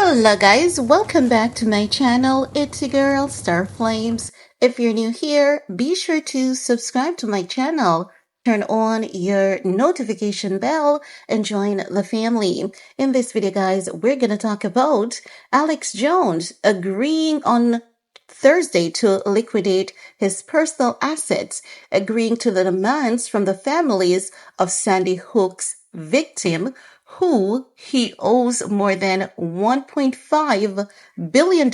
Hello guys, welcome back to my channel. It's your girl Star Flames. If you're new here, be sure to subscribe to my channel, turn on your notification bell, and join the family. In this video guys, we're gonna talk about Alex Jones agreeing on Thursday to liquidate his personal assets, agreeing to the demands from the families of Sandy Hook's victim, who he owes more than $1.5 billion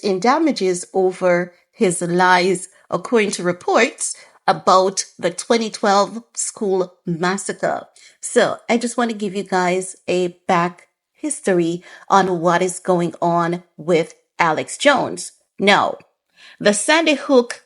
in damages over his lies, according to reports about the 2012 school massacre. So I just want to give you guys a back history on what is going on with Alex Jones. Now, the Sandy Hook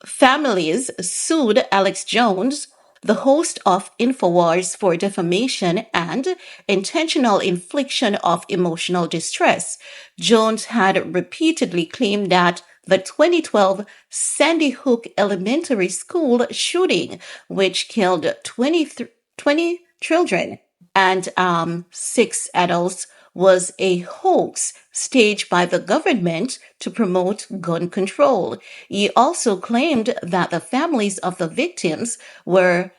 families sued Alex Jones, the host of InfoWars, for defamation and intentional infliction of emotional distress. Jones had repeatedly claimed that the 2012 Sandy Hook Elementary School shooting, which killed 20 children and 6 adults, was a hoax staged by the government to promote gun control. He also claimed that the families of the victims were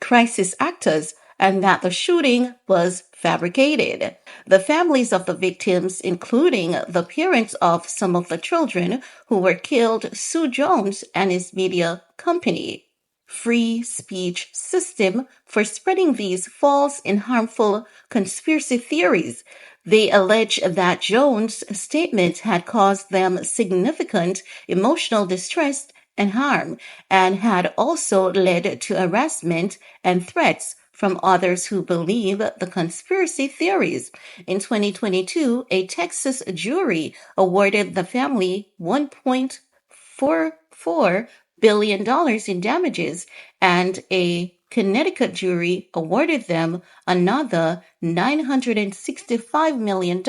crisis actors and that the shooting was fabricated. The families of the victims, including the parents of some of the children who were killed, sued Jones and his media company, Free Speech System, for spreading these false and harmful conspiracy theories. They allege that Jones' statement had caused them significant emotional distress and harm, and had also led to harassment and threats from others who believe the conspiracy theories. In 2022, a Texas jury awarded the family $1.44 billion in damages, and a Connecticut jury awarded them another $965 million.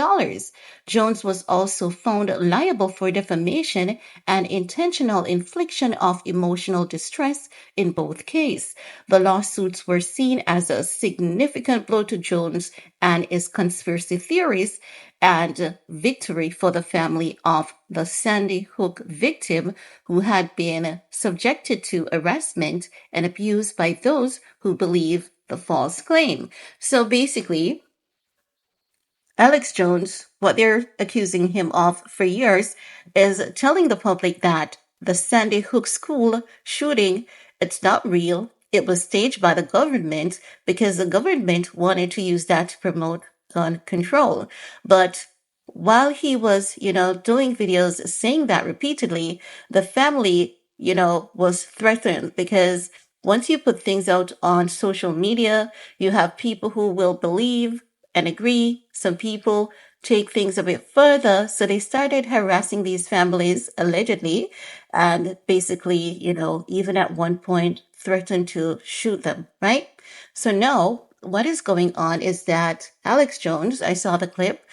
Jones was also found liable for defamation and intentional infliction of emotional distress in both cases. The lawsuits were seen as a significant blow to Jones and his conspiracy theories, and victory for the family of the Sandy Hook victim, who had been subjected to harassment and abuse by those who believe the false claim. So basically, Alex Jones, what they're accusing him of for years, is telling the public that the Sandy Hook school shooting, it's not real. It was staged by the government because the government wanted to use that to promote gun control. But while he was, doing videos saying that repeatedly, the family, was threatened because once you put things out on social media, you have people who will believe and agree. Some people take things a bit further. So they started harassing these families allegedly, and basically, even at one point threatened to shoot them, right? So now what is going on is that Alex Jones, I saw the clip,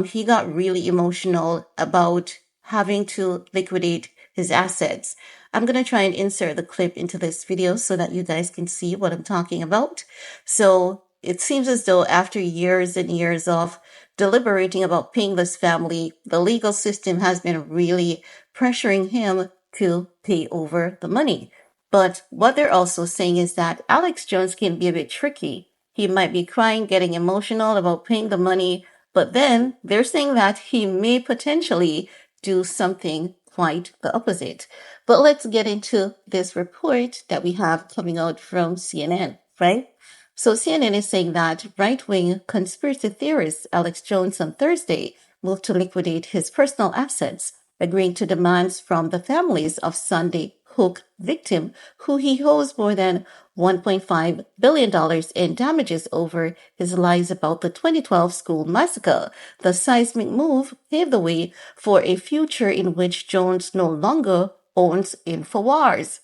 he got really emotional about having to liquidate his assets. I'm going to try and insert the clip into this video so that you guys can see what I'm talking about. So it seems as though after years and years of deliberating about paying this family, the legal system has been really pressuring him to pay over the money. But what they're also saying is that Alex Jones can be a bit tricky. He might be crying, getting emotional about paying the money, but then they're saying that he may potentially do something quite the opposite. But let's get into this report that we have coming out from CNN, right? So CNN is saying that right-wing conspiracy theorist Alex Jones on Thursday moved to liquidate his personal assets, agreeing to demands from the families of Sandy Hook victim, who he owes more than $1.5 billion in damages over his lies about the 2012 school massacre. The seismic move paved the way for a future in which Jones no longer owns InfoWars.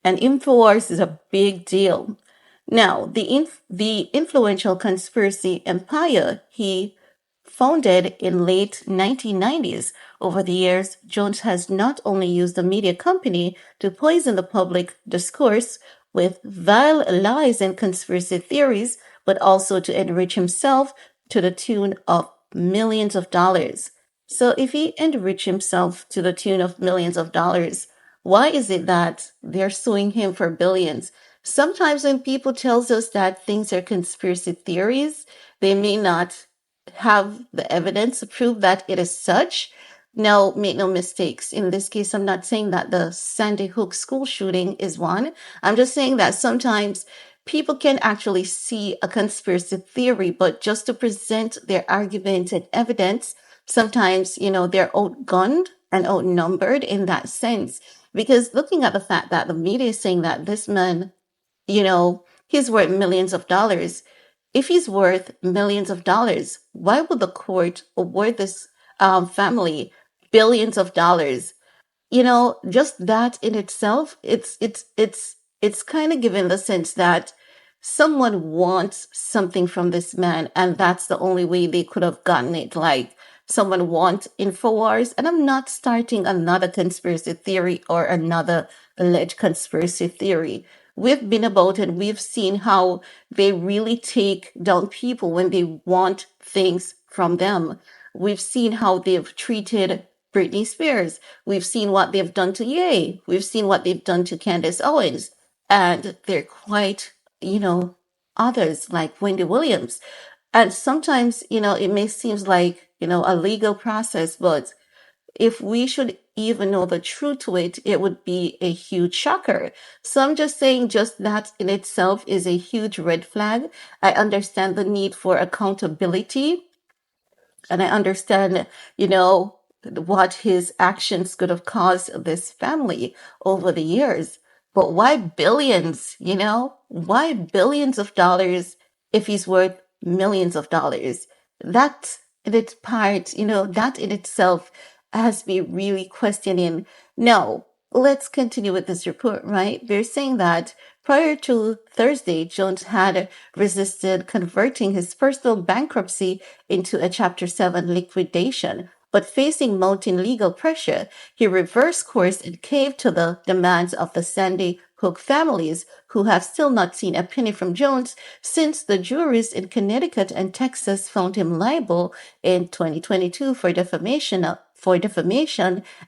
And InfoWars is a big deal. Now, the influential conspiracy empire he founded in late 1990s. Over the years, Jones has not only used the media company to poison the public discourse with vile lies and conspiracy theories, but also to enrich himself to the tune of millions of dollars. So if he enriched himself to the tune of millions of dollars, why is it that they're suing him for billions? Sometimes when people tells us that things are conspiracy theories, they may not have the evidence to prove that it is such. Now, make no mistakes. In this case, I'm not saying that the Sandy Hook school shooting is one. I'm just saying that sometimes people can actually see a conspiracy theory, but just to present their argument and evidence, sometimes, they're outgunned and outnumbered in that sense. Because looking at the fact that the media is saying that this man, he's worth millions of dollars. If he's worth millions of dollars, why would the court award this family billions of dollars? Just that in itself, it's kind of given the sense that someone wants something from this man, and that's the only way they could have gotten it. Like someone wants InfoWars, and I'm not starting another conspiracy theory or another alleged conspiracy theory. We've been about and we've seen how they really take down people when they want things from them. We've seen how they've treated Britney Spears. We've seen what they've done to Ye. We've seen what they've done to Candace Owens. And they're quite, others like Wendy Williams. And sometimes, it may seem like, a legal process, but if we should even know the truth to it, it would be a huge shocker. So I'm just saying, just that in itself is a huge red flag. I understand the need for accountability, and I understand, what his actions could have caused this family over the years. But why billions, Why billions of dollars if he's worth millions of dollars? That in its part, that in itself has me really questioning. No, let's continue with this report, right? They're saying that prior to Thursday, Jones had resisted converting his personal bankruptcy into a Chapter 7 liquidation. But facing mounting legal pressure, he reversed course and caved to the demands of the Sandy Hook families, who have still not seen a penny from Jones since the juries in Connecticut and Texas found him liable in 2022 for defamation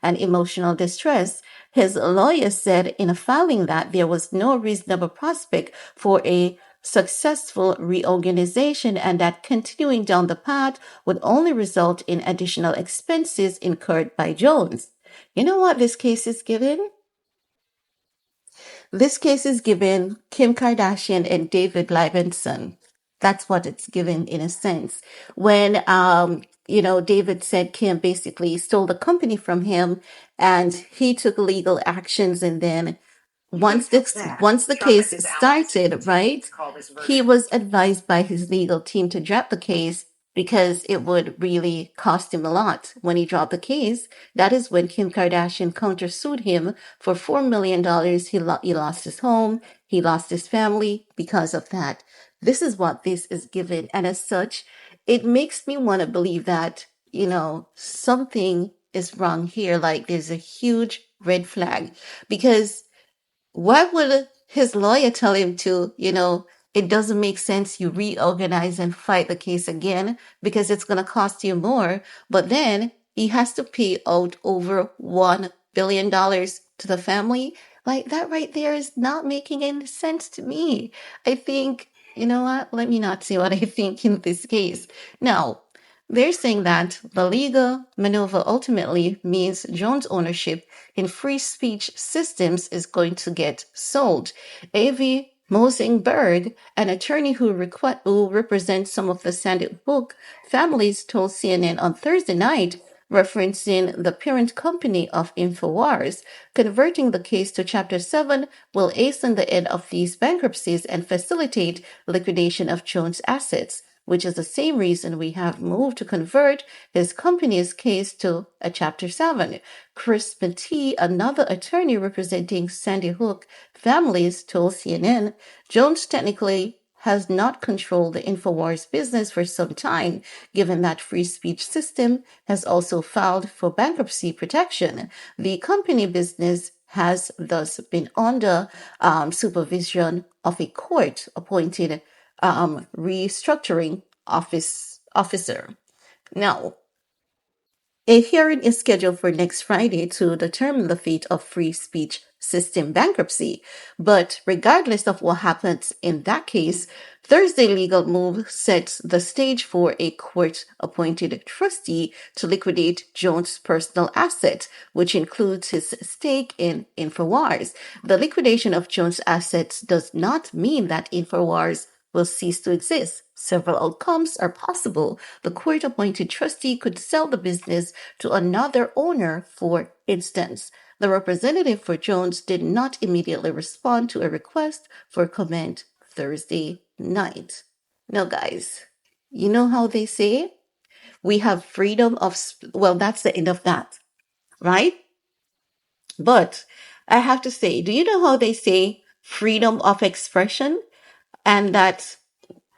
and emotional distress. His lawyer said in a filing that there was no reasonable prospect for a successful reorganization and that continuing down the path would only result in additional expenses incurred by Jones. You know what this case is given? This case is given Kim Kardashian and David Libenson. That's what it's given in a sense. When, David said Kim basically stole the company from him and he took legal actions, and then once the case started, right, he was advised by his legal team to drop the case because it would really cost him a lot. When he dropped the case, that is when Kim Kardashian countersued him for $4 million. He lost his home, he lost his family because of that. This is what this is given, and as such, it makes me want to believe that something is wrong here. Like there's a huge red flag because why would his lawyer tell him to, it doesn't make sense you reorganize and fight the case again because it's going to cost you more. But then he has to pay out over $1 billion to the family. Like that right there is not making any sense to me. I think, you know what? Let me not say what I think in this case. Now, they're saying that the legal maneuver ultimately means Jones' ownership in free speech systems is going to get sold. Avi Mosingberg, an attorney who represents some of the Sandy Hook families, told CNN on Thursday night, referencing the parent company of InfoWars, converting the case to Chapter 7 will hasten the end of these bankruptcies and facilitate liquidation of Jones' assets, which is the same reason we have moved to convert his company's case to a Chapter 7. Chris Matee, another attorney representing Sandy Hook families, told CNN, Jones technically has not controlled the InfoWars business for some time, given that free speech system has also filed for bankruptcy protection. The company business has thus been under supervision of a court appointed restructuring officer. Now, a hearing is scheduled for next Friday to determine the fate of free speech system bankruptcy. But regardless of what happens in that case, Thursday legal move sets the stage for a court-appointed trustee to liquidate Jones' personal assets, which includes his stake in InfoWars. The liquidation of Jones' assets does not mean that InfoWars will cease to exist. Several outcomes are possible. The court appointed trustee could sell the business to another owner, for instance. The representative for Jones did not immediately respond to a request for comment Thursday night. Now, guys, you know how they say we have freedom of, well, that's the end of that, right? But I have to say, do you know how they say freedom of expression? And that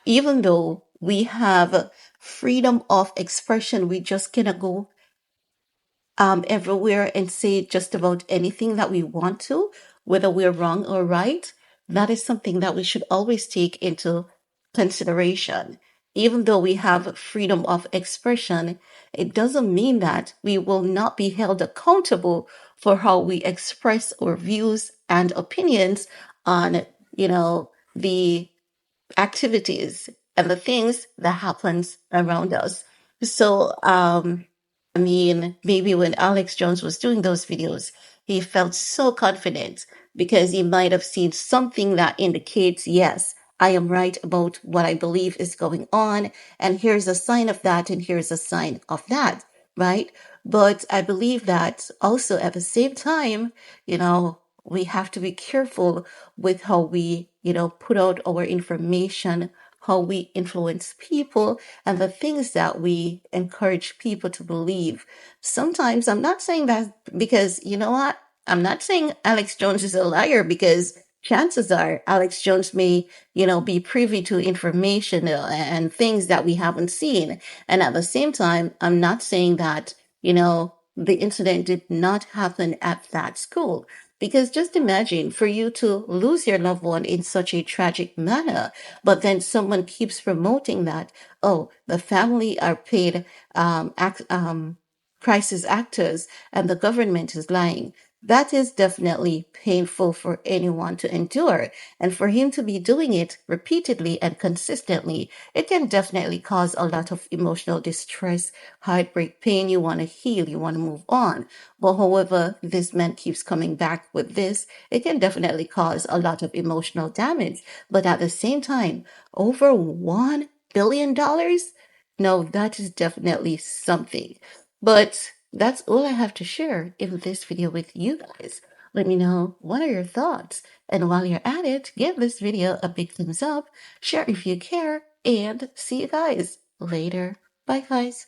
even though we have freedom of expression, we just cannot go everywhere and say just about anything that we want to, whether we're wrong or right. That is something that we should always take into consideration. Even though we have freedom of expression, it doesn't mean that we will not be held accountable for how we express our views and opinions on, the activities and the things that happens around us. So, I mean, maybe when Alex Jones was doing those videos, he felt so confident because he might have seen something that indicates, yes, I am right about what I believe is going on. And here's a sign of that. And here's a sign of that. Right. But I believe that also at the same time, we have to be careful with how we, put out our information, how we influence people, and the things that we encourage people to believe. Sometimes I'm not saying that because, you know what? I'm not saying Alex Jones is a liar because chances are Alex Jones may, be privy to information and things that we haven't seen. And at the same time, I'm not saying that, the incident did not happen at that school. Because just imagine for you to lose your loved one in such a tragic manner, but then someone keeps promoting that, oh, the family are paid crisis actors and the government is lying. That is definitely painful for anyone to endure. And for him to be doing it repeatedly and consistently, it can definitely cause a lot of emotional distress, heartbreak, pain. You want to heal, you want to move on. But however, this man keeps coming back with this, it can definitely cause a lot of emotional damage. But at the same time, over $1 billion? No, that is definitely something. But that's all I have to share in this video with you guys. Let me know what are your thoughts. And while you're at it, give this video a big thumbs up, share if you care, and see you guys later. Bye, guys.